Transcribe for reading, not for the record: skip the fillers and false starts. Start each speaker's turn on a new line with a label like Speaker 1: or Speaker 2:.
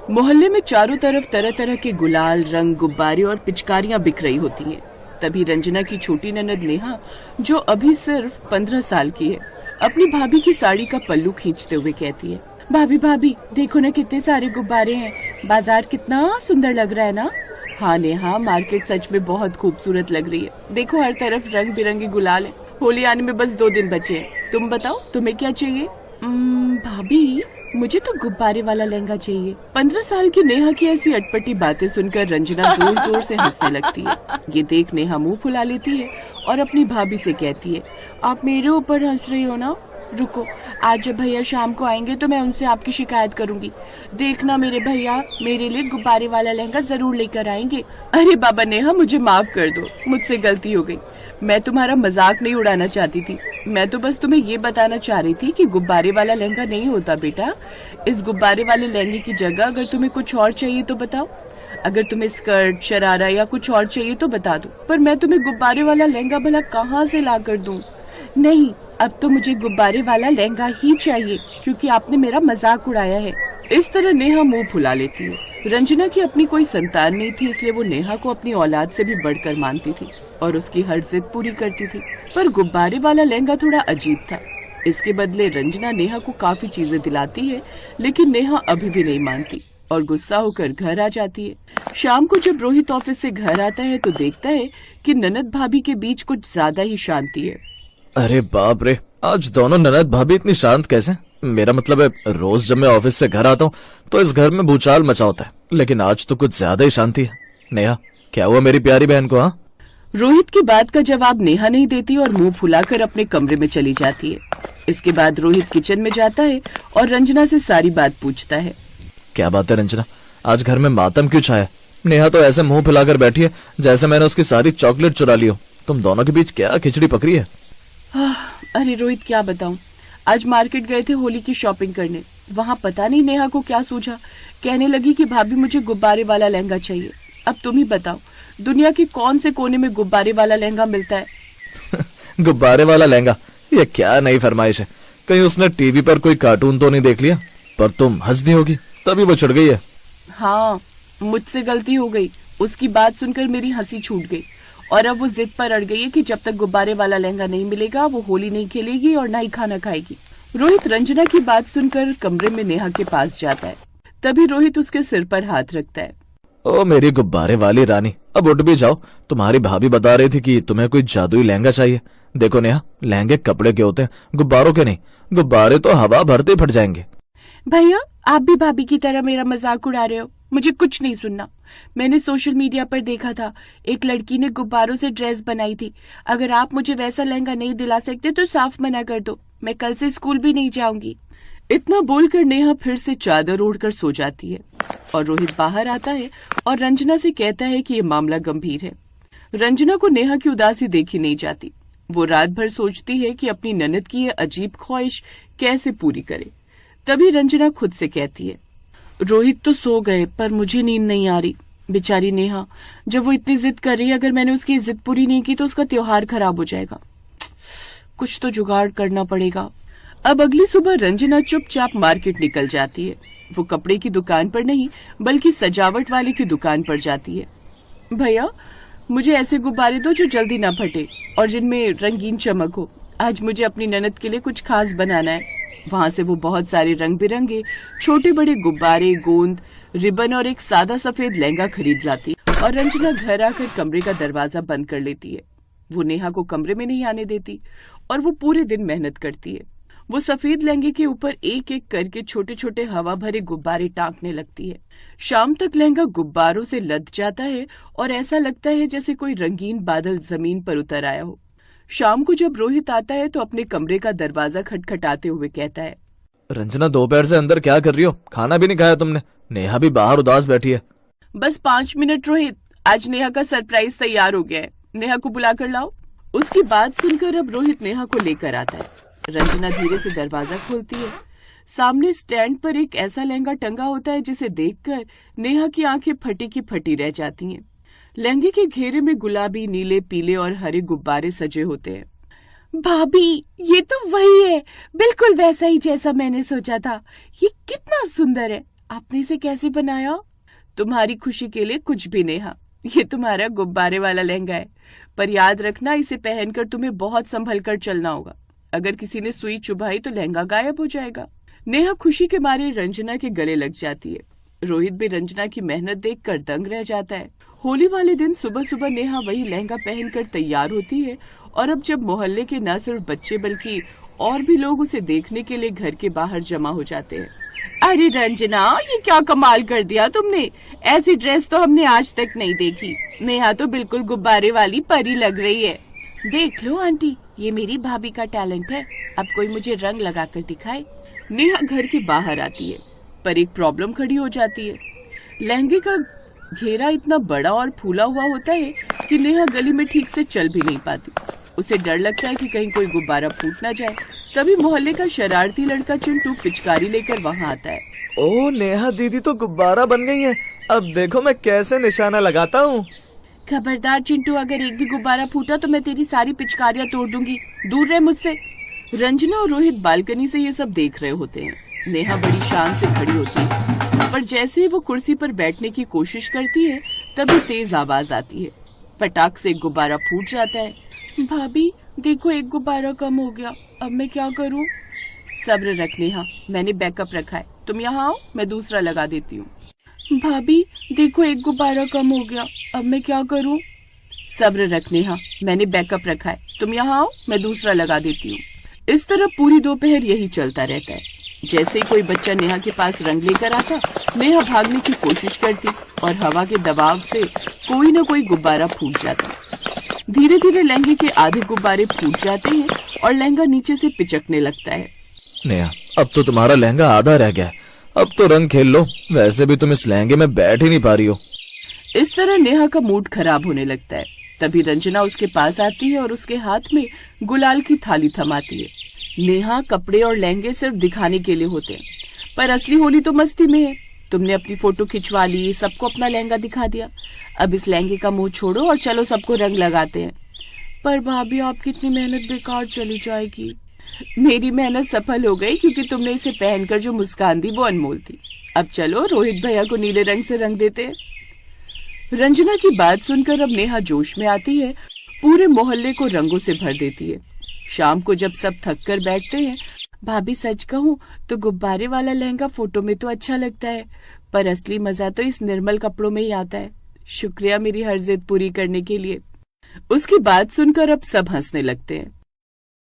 Speaker 1: मोहल्ले में चारों तरफ तरह तरह के गुलाल, रंग, गुब्बारे और पिचकारियां बिक रही होती हैं। तभी रंजना की छोटी ननद नेहा, जो अभी सिर्फ 15 साल की है, अपनी भाभी की साड़ी का पल्लू खींचते हुए कहती है, भाभी भाभी देखो ना कितने सारे गुब्बारे हैं, बाजार कितना सुंदर लग रहा है ना। हाँ नेहा, मार्केट सच में बहुत खूबसूरत लग रही है। देखो हर तरफ रंग बिरंगे गुलाल है। होली आने में बस 2 दिन बचे हैं। तुम बताओ तुम्हें क्या चाहिए? भाभी मुझे तो गुब्बारे वाला लहंगा चाहिए। 15 साल की नेहा की ऐसी अटपटी बातें सुनकर रंजना जोर जोर से हंसने लगती है। ये देख नेहा मुंह फुला लेती है और अपनी भाभी से कहती है, आप मेरे ऊपर हंस रही हो ना? रुको, आज जब भैया शाम को आएंगे तो मैं उनसे आपकी शिकायत करूंगी। देखना मेरे भैया मेरे लिए गुब्बारे वाला लहंगा जरूर लेकर आएंगे। अरे बाबा नेहा, मुझे माफ कर दो, मुझसे गलती हो गई। मैं तुम्हारा मजाक नहीं उड़ाना चाहती थी। मैं तो बस तुम्हें ये बताना चाह रही थी कि गुब्बारे वाला लहंगा नहीं होता बेटा। इस गुब्बारे वाले लहंगे की जगह अगर तुम्हें कुछ और चाहिए तो बताओ। अगर तुम्हें स्कर्ट, शरारा या कुछ और चाहिए तो बता दो, पर मैं तुम्हें गुब्बारे वाला लहंगा भला कहाँ से ला कर दूं? नहीं, अब तो मुझे गुब्बारे वाला लहंगा ही चाहिए, क्योंकि आपने मेरा मजाक उड़ाया है। इस तरह नेहा मुंह फुला लेती है। रंजना की अपनी कोई संतान नहीं थी, इसलिए वो नेहा को अपनी औलाद से भी बढ़कर मानती थी और उसकी हर जिद पूरी करती थी। पर गुब्बारे वाला लहंगा थोड़ा अजीब था। इसके बदले रंजना नेहा को काफी चीजें दिलाती है, लेकिन नेहा अभी भी नहीं मानती और गुस्सा होकर घर आ जाती है। शाम को जब रोहित ऑफिस से घर आता है तो देखता है कि ननद भाभी के बीच कुछ ज्यादा ही शांति है।
Speaker 2: अरे बाप रे, आज दोनों ननद भाभी इतनी शांत कैसे? मेरा मतलब है, रोज जब मैं ऑफिस से घर आता हूँ तो इस घर में भूचाल मचा होता है, लेकिन आज तो कुछ ज्यादा ही शांति है। नेहा, क्या हुआ मेरी प्यारी बहन को? हाँ,
Speaker 1: रोहित की बात का जवाब नेहा नहीं देती और मुंह फुलाकर अपने कमरे में चली जाती है। इसके बाद रोहित किचन में जाता है और रंजना से सारी बात पूछता है।
Speaker 2: क्या बात है रंजना, आज घर में मातम क्यों छाया? नेहा तो ऐसे मुंह फुलाकर बैठी है जैसे मैंने उसकी सारी चॉकलेट चुरा ली हो। तुम दोनों के बीच क्या खिचड़ी पकड़ी है?
Speaker 1: अरे रोहित, क्या बताऊं, आज मार्केट गए थे होली की शॉपिंग करने। वहाँ पता नहीं नेहा को क्या सूझा, कहने लगी कि भाभी मुझे गुब्बारे वाला लहंगा चाहिए। अब तुम ही बताओ, दुनिया के कौन से कोने में गुब्बारे वाला लहंगा मिलता है?
Speaker 2: गुब्बारे वाला लहंगा, ये क्या नई फरमाइश है? कहीं उसने टीवी पर कोई कार्टून तो नहीं देख लिया? पर तुम हंस दी होगी तभी वो चिढ़ गई है।
Speaker 1: हाँ, मुझसे गलती हो गई। उसकी बात सुनकर मेरी हंसी छूट गई और अब वो जिद पर अड़ गई है कि जब तक गुब्बारे वाला लहंगा नहीं मिलेगा वो होली नहीं खेलेगी और ना ही खाना खाएगी। रोहित रंजना की बात सुनकर कमरे में नेहा के पास जाता है। तभी रोहित उसके सिर पर हाथ रखता है।
Speaker 2: ओ मेरी गुब्बारे वाली रानी, अब उठ भी जाओ। तुम्हारी भाभी बता रही थी कि तुम्हें कोई जादुई लहंगा चाहिए। देखो नेहा, लहंगे कपड़े के होते हैं, गुब्बारों के नहीं। गुब्बारे तो हवा भरते फट जाएंगे।
Speaker 1: भैया, आप भी भाभी की तरह मेरा मजाक उड़ा रहे हो। मुझे कुछ नहीं सुनना। मैंने सोशल मीडिया पर देखा था, एक लड़की ने गुब्बारों से ड्रेस बनाई थी। अगर आप मुझे वैसा लहंगा नहीं दिला सकते तो साफ मना कर दो। मैं कल से स्कूल भी नहीं जाऊंगी। इतना बोलकर नेहा फिर से चादर ओढ़कर सो जाती है और रोहित बाहर आता है और रंजना से कहता है कि ये मामला गंभीर है। रंजना को नेहा की उदासी देखी नहीं जाती। वो रात भर सोचती है कि अपनी ननद की ये अजीब ख्वाहिश कैसे पूरी करे। तभी रंजना खुद से कहती है, रोहित तो सो गए पर मुझे नींद नहीं आ रही। बेचारी नेहा, जब वो इतनी जिद कर रही है, अगर मैंने उसकी जिद पूरी नहीं की तो उसका त्योहार खराब हो जाएगा। कुछ तो जुगाड़ करना पड़ेगा। अब अगली सुबह रंजना चुपचाप मार्केट निकल जाती है। वो कपड़े की दुकान पर नहीं बल्कि सजावट वाले की दुकान पर जाती है। भैया, मुझे ऐसे गुब्बारे दो जो जल्दी ना फटे और जिनमें रंगीन चमक हो। आज मुझे अपनी ननद के लिए कुछ खास बनाना है। वहाँ से वो बहुत सारे रंग बिरंगे छोटे बड़े गुब्बारे, गोंद, रिबन और एक सादा सफेद लहंगा खरीद लाती और रंजना घर आकर कमरे का दरवाजा बंद कर लेती है। वो नेहा को कमरे में नहीं आने देती और वो पूरे दिन मेहनत करती है। वो सफेद लहंगे के ऊपर एक एक करके छोटे छोटे हवा भरे गुब्बारे टांकने लगती है। शाम तक लहंगा गुब्बारों से लद जाता है और ऐसा लगता है जैसे कोई रंगीन बादल जमीन पर उतर आया हो। शाम को जब रोहित आता है तो अपने कमरे का दरवाजा खटखटाते हुए कहता है,
Speaker 2: रंजना, दोपहर से अंदर क्या कर रही हो? खाना भी नहीं खाया तुमने। नेहा भी बाहर उदास बैठी है।
Speaker 1: बस 5 मिनट रोहित, आज नेहा का सरप्राइज तैयार हो गया है। नेहा को बुला कर लाओ। उसकी बात सुनकर अब रोहित नेहा को लेकर आता है। रंजना धीरे से दरवाजा खोलती है। सामने स्टैंड पर एक ऐसा लहंगा टंगा होता है जिसे देखकर नेहा की आंखें फटी की फटी रह जाती हैं। लहंगे के घेरे में गुलाबी, नीले, पीले और हरे गुब्बारे सजे होते हैं। भाभी, ये तो वही है, बिल्कुल वैसा ही जैसा मैंने सोचा था। ये कितना सुंदर है। आपने इसे कैसे बनाया? तुम्हारी खुशी के लिए कुछ भी नेहा, ये तुम्हारा गुब्बारे वाला लहंगा है, पर याद रखना इसे पहनकर तुम्हें बहुत संभल कर चलना होगा। अगर किसी ने सुई चुभाई तो लहंगा गायब हो जाएगा। नेहा खुशी के मारे रंजना के गले लग जाती है। रोहित भी रंजना की मेहनत देखकर दंग रह जाता है। होली वाले दिन सुबह सुबह नेहा वही लहंगा पहनकर तैयार होती है और अब जब मोहल्ले के न सिर्फ बच्चे बल्कि और भी लोग उसे देखने के लिए घर के बाहर जमा हो जाते हैं। अरे रंजना, ये क्या कमाल कर दिया तुमने, ऐसी ड्रेस तो हमने आज तक नहीं देखी। नेहा तो बिल्कुल गुब्बारे वाली परी लग रही है। देख लो आंटी, ये मेरी भाभी का टैलेंट है, अब कोई मुझे रंग लगा कर दिखाए। नेहा घर के बाहर आती है, पर एक प्रॉब्लम खड़ी हो जाती है। लहंगे का घेरा इतना बड़ा और फूला हुआ होता है कि नेहा गली में ठीक से चल भी नहीं पाती। उसे डर लगता है कि कहीं कोई गुब्बारा फूट ना जाए। तभी मोहल्ले का शरारती लड़का चिंटू पिचकारी लेकर वहाँ आता है।
Speaker 2: ओ नेहा दीदी तो गुब्बारा बन गई है, अब देखो मैं कैसे निशाना लगाता हूँ।
Speaker 1: खबरदार चिंटू, अगर एक भी गुब्बारा फूटा तो मैं तेरी सारी पिचकारियाँ तोड़ दूंगी, दूर रह मुझसे। रंजना और रोहित बालकनी से ये सब देख रहे होते हैं। नेहा बड़ी शान से खड़ी होती है, पर जैसे ही वो कुर्सी पर बैठने की कोशिश करती है तभी तेज आवाज आती है। पटाख से एक गुब्बारा फूट जाता है। भाभी देखो, एक गुब्बारा कम हो गया, अब मैं क्या करूं? सब्र रख नेहा, मैंने बैकअप रखा है, तुम यहाँ आओ, मैं दूसरा लगा देती हूँ। भाभी देखो, एक गुब्बारा कम हो गया, अब मैं क्या करूं? सब्र रख नेहा, मैंने बैकअप रखा है, तुम यहाँ आओ, मैं दूसरा लगा देती हूँ। इस तरह पूरी दोपहर यही चलता रहता है। जैसे ही कोई बच्चा नेहा के पास रंग लेकर आता, नेहा भागने की कोशिश करती और हवा के दबाव से कोई न कोई गुब्बारा फूट जाता। धीरे धीरे लहंगे के आधे गुब्बारे फूट जाते हैं और लहंगा नीचे से पिचकने लगता है।
Speaker 2: नेहा, अब तो तुम्हारा लहंगा आधा रह गया, अब तो रंग खेल लो, वैसे भी तुम इस लहंगे में बैठ ही नहीं पा रही हो।
Speaker 1: इस तरह नेहा का मूड खराब होने लगता है। तभी रंजना उसके पास आती है और उसके हाथ में गुलाल की थाली थमाती है। नेहा, कपड़े और लहंगे सिर्फ दिखाने के लिए होते हैं, पर असली होली तो मस्ती में है। तुमने अपनी फोटो खिंचवा ली, सबको अपना लहंगा दिखा दिया, अब इस लहंगे का मुंह छोड़ो और चलो सबको रंग लगाते हैं। पर भाभी, आपकी इतनी मेहनत बेकार चली जाएगी। मेरी मेहनत सफल हो गई क्योंकि तुमने इसे पहनकर जो मुस्कान दी वो अनमोल थी। अब चलो रोहित भैया को नीले रंग से रंग देते हैं। रंजना की बात सुनकर अब नेहा जोश में आती है, पूरे मोहल्ले को रंगों से भर देती है। शाम को जब सब थक कर बैठते हैं, भाभी सच कहूँ तो गुब्बारे वाला लहंगा फोटो में तो अच्छा लगता है, पर असली मजा तो इस निर्मल कपड़ों में ही आता है। शुक्रिया मेरी हर जिद पूरी करने के लिए। उसकी बात सुनकर अब सब हंसने लगते हैं।